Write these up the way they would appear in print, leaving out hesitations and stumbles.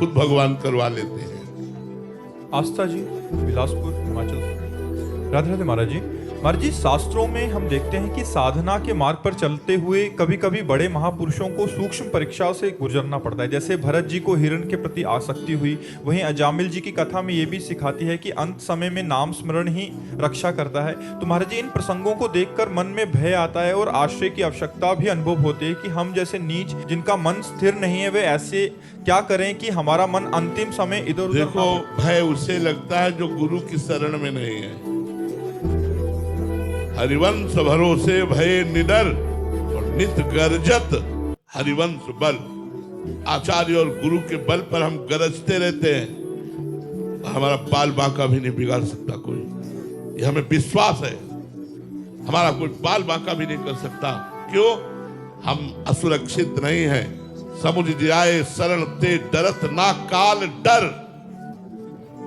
खुद भगवान करवा लेते हैं। आस्था जी, बिलासपुर, हिमाचल से। राधे राधे महाराज जी। महाराज जी, शास्त्रों में हम देखते हैं कि साधना के मार्ग पर चलते हुए कभी कभी बड़े महापुरुषों को सूक्ष्म परीक्षा से गुजरना पड़ता है। जैसे भरत जी को हिरण के प्रति आसक्ति हुई, वहीं अजामिल जी की कथा में ये भी सिखाती है कि अंत समय में नाम स्मरण ही रक्षा करता है। तो महाराज जी, इन प्रसंगों को देखकर मन में भय आता है और आश्रय की आवश्यकता भी अनुभव होती है कि हम जैसे नीच जिनका मन स्थिर नहीं है, वे ऐसे क्या करें कि हमारा मन अंतिम समय इधर उधर। देखो, भय उसे लगता है जो गुरु की शरण में नहीं है। हरिवंश भरोसे भय निडर और नित गर्जत हरिवंश बल। आचार्य और गुरु के बल पर हम गरजते रहते हैं। हमारा बाल बांका भी नहीं बिगाड़ सकता कोई, ये हमें विश्वास है। हमारा कोई बाल बांका भी नहीं कर सकता। क्यों? हम असुरक्षित नहीं हैं। समुझ जाए शरण ते डरत ना काल डर।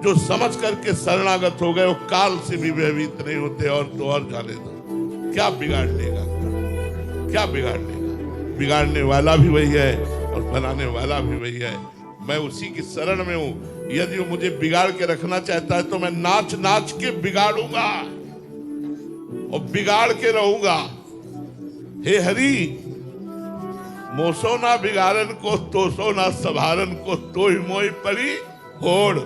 जो समझ करके शरणागत हो गए वो काल से भी भयभीत नहीं होते। और तो और जाने दो, क्या बिगाड़ लेगा, क्या बिगाड़ लेगा। बिगाड़ने वाला भी वही है और बनाने वाला भी वही है। मैं उसी की शरण में हूं। यदि वो मुझे बिगाड़ के रखना चाहता है तो मैं नाच नाच के बिगाड़ूंगा और बिगाड़ के रहूंगा। हे हरि, मोसो ना बिगाड़न को, तोसो ना सभारन को, तो ही मोई पड़ी होड़।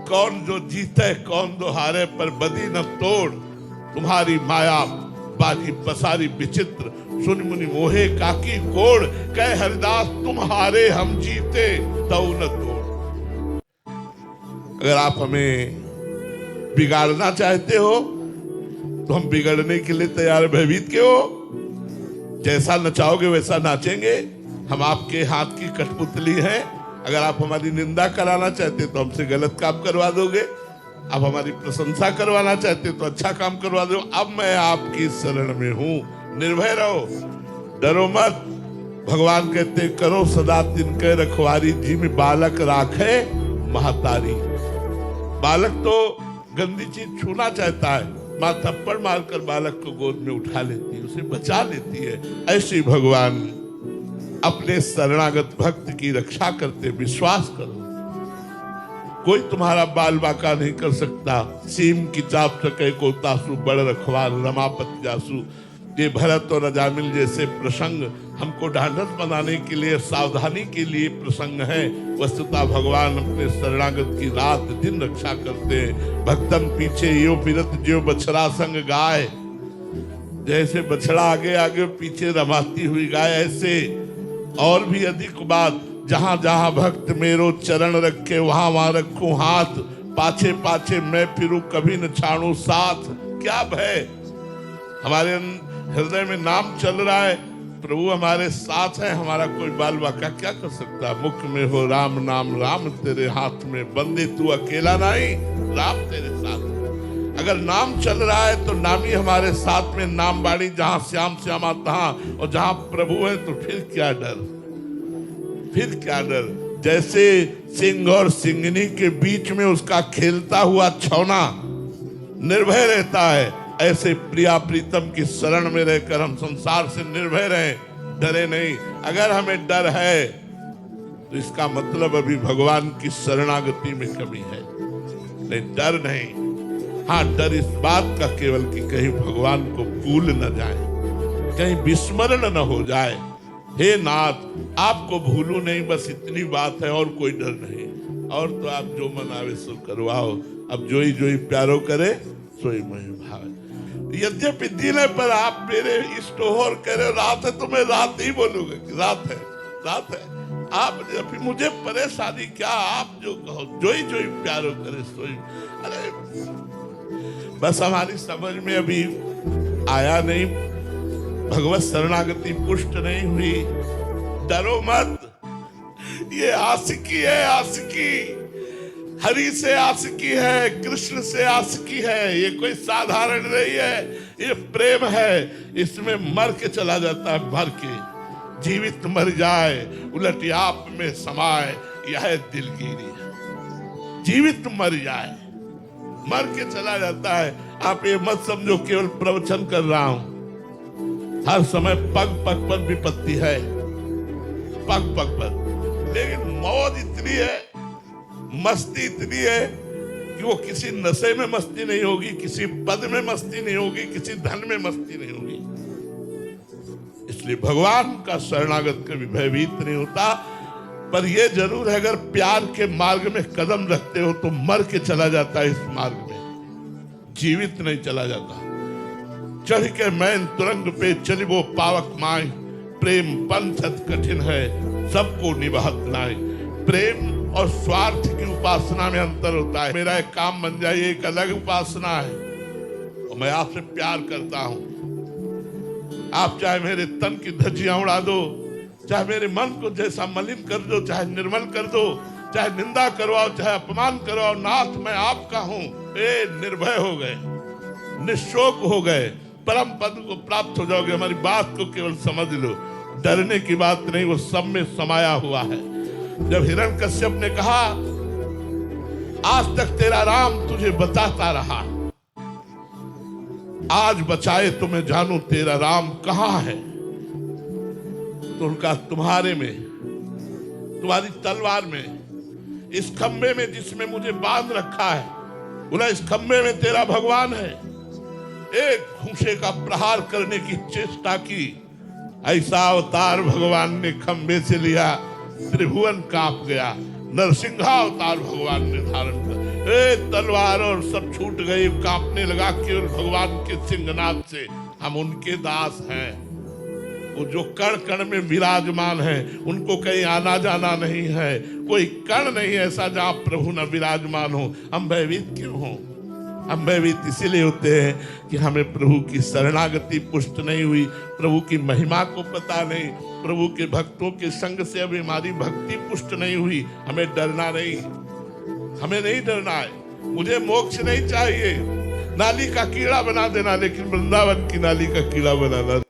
कौन जो जीते कौन दो हारे, पर बदी न तोड़। तुम्हारी माया बाजी बसारी विचित्र, सुन मुनि मोहे काकी कोड़। कह हरिदास तुम हारे हम जीते, तऊ न तोड़। अगर आप हमें बिगाड़ना चाहते हो तो हम बिगड़ने के लिए तैयार। भयभीत क्यों हो? जैसा नचाओगे वैसा नाचेंगे। हम आपके हाथ की कठपुतली हैं। अगर आप हमारी निंदा कराना चाहते तो हमसे गलत काम करवा दोगे। आप हमारी प्रशंसा करवाना चाहते तो अच्छा काम करवा दो। अब मैं आपकी शरण में हूं, निर्भय रहो, डरो मत। भगवान कहते करो सदा तिनके रखवारी, जी में बालक राखे महतारी। बालक तो गंदी चीज छूना चाहता है, मां थप्पड़ मारकर बालक को गोद में उठा लेती है, उसे बचा लेती है। ऐसे भगवान अपने शरणागत भक्त की रक्षा करते। विश्वास करो, कोई तुम्हारा बाल बाका नहीं कर सकता। सीम की चाप सके को तासु, बड़ रखवार रमापति जासु। ये भरत और अजामिल जैसे प्रसंग हमको ढांढस बनाने के लिए, सावधानी के लिए प्रसंग है। वस्तुतः भगवान अपने शरणागत की रात दिन रक्षा करते हैं। भक्तन पीछे यो फिरत जो बछड़ा संग गाय। जैसे बछड़ा आगे आगे पीछे रमाती हुई गाय, ऐसे और भी अधिक बात। जहां जहां भक्त मेरो चरण रखे, वहां वहां रखूं हाथ। पाछे पाछे मैं फिरूं, कभी न छाड़ू साथ। क्या भय? हमारे हृदय में नाम चल रहा है, प्रभु हमारे साथ है। हमारा कोई बाल बाका क्या कर सकता? मुख में हो राम नाम, राम तेरे हाथ में। बंदे तू अकेला नहीं, राम तेरे साथ। अगर नाम चल रहा है तो नामी हमारे साथ में। नाम बाणी जहां श्याम श्यामा तहां, और जहां प्रभु है तो फिर क्या डर, फिर क्या डर। जैसे सिंह और सिंगनी के बीच में उसका खेलता हुआ छौना निर्भय रहता है, ऐसे प्रिया प्रीतम की शरण में रहकर हम संसार से निर्भय रहें, डरे नहीं। अगर हमें डर है तो इसका मतलब अभी भगवान की शरणागति में कमी है। नहीं, डर नहीं। हाँ, डर इस बात का केवल कि कहीं भगवान को भूल न जाए, कहीं विस्मरण न हो जाए। हे नाथ, आपको भूलू नहीं, बस इतनी बात है, और कोई डर नहीं। और तो आप जो मन आवे सो करवाओ। अब जोई जोई प्यारो करे सोई मोहि भावे। यद्यपि दिन है पर आप मेरे इष्ट हो और करे रात है तो मैं रात ही बोलूंगा कि रात है, रात है। आप जब मुझे परेशानी क्या, आप जो कहो जोई जोई प्यारो करे सोई। अरे बस हमारी समझ में अभी आया नहीं, भगवत शरणागति पुष्ट नहीं हुई। डरो मत, ये आशिकी है, आशिकी। हरि से आशिकी है, कृष्ण से आशिकी है। ये कोई साधारण नहीं है, ये प्रेम है। इसमें मर के चला जाता है, भर के। जीवित मर जाए उलट आप में समाए, यह दिलगिरी है। जीवित मर जाए, मर के चला जाता है। आप ये मत समझो केवल प्रवचन कर रहा हूं। हर समय पग पग पर विपत्ति है, पग पग पर। लेकिन मौज इतनी है, मस्ती इतनी है कि वो किसी नशे में मस्ती नहीं होगी, किसी पद में मस्ती नहीं होगी, किसी धन में मस्ती नहीं होगी। इसलिए भगवान का शरणागत कभी भयभीत नहीं होता। पर यह जरूर है, अगर प्यार के मार्ग में कदम रखते हो तो मर के चला जाता है, इस मार्ग में जीवित नहीं चला जाता। चढ़ के मैन तुरंग पे चली वो पावक माए, प्रेम पंथत कठिन है सबको निभात नाय। प्रेम और स्वार्थ की उपासना में अंतर होता है। मेरा एक काम बन जाए, एक अलग उपासना है, और मैं आपसे प्यार करता हूं। आप चाहे मेरे तन की धज्जियां उड़ा दो, चाहे मेरे मन को जैसा मलिन कर दो, चाहे निर्मल कर दो, चाहे निंदा करवाओ, चाहे अपमान करवाओ, नाथ मैं आपका हूं। निर्भय हो गए, निशोक हो गए, परम पद को प्राप्त हो जाओगे। हमारी बात को केवल समझ लो, डरने की बात नहीं, वो सब में समाया हुआ है। जब हिरण्यकश्यप ने कहा आज तक तेरा राम तुझे बताता रहा, आज बचाए तो मैं जानू तेरा राम कहां है। तो उनका तुम्हारे में, तुम्हारी तलवार में, इस खंबे में जिसमें मुझे बांध रखा है, बोला इस खंबे में तेरा भगवान है। एक घूंसे का प्रहार करने की चेष्टा की, ऐसा अवतार भगवान ने खंबे से लिया, त्रिभुवन कांप गया। नरसिंहावतार भगवान ने धारण कर, तलवार और सब छूट गई, कांपने लगा केवल भगवान के सिंहनाद से। हम उनके दास हैं, वो जो कण कण में विराजमान है, उनको कहीं आना जाना नहीं है। कोई कण नहीं ऐसा जहां प्रभु न विराजमान हो। हम भयभीत क्यों हों? हम भयभीत इसीलिए होते हैं कि हमें प्रभु की शरणागति पुष्ट नहीं हुई, प्रभु की महिमा को पता नहीं, प्रभु के भक्तों के संग से अभी हमारी भक्ति पुष्ट नहीं हुई। हमें डरना नहीं, हमें नहीं डरना है। मुझे मोक्ष नहीं चाहिए, नाली का कीड़ा बना देना, लेकिन वृंदावन की नाली का कीड़ा बनाना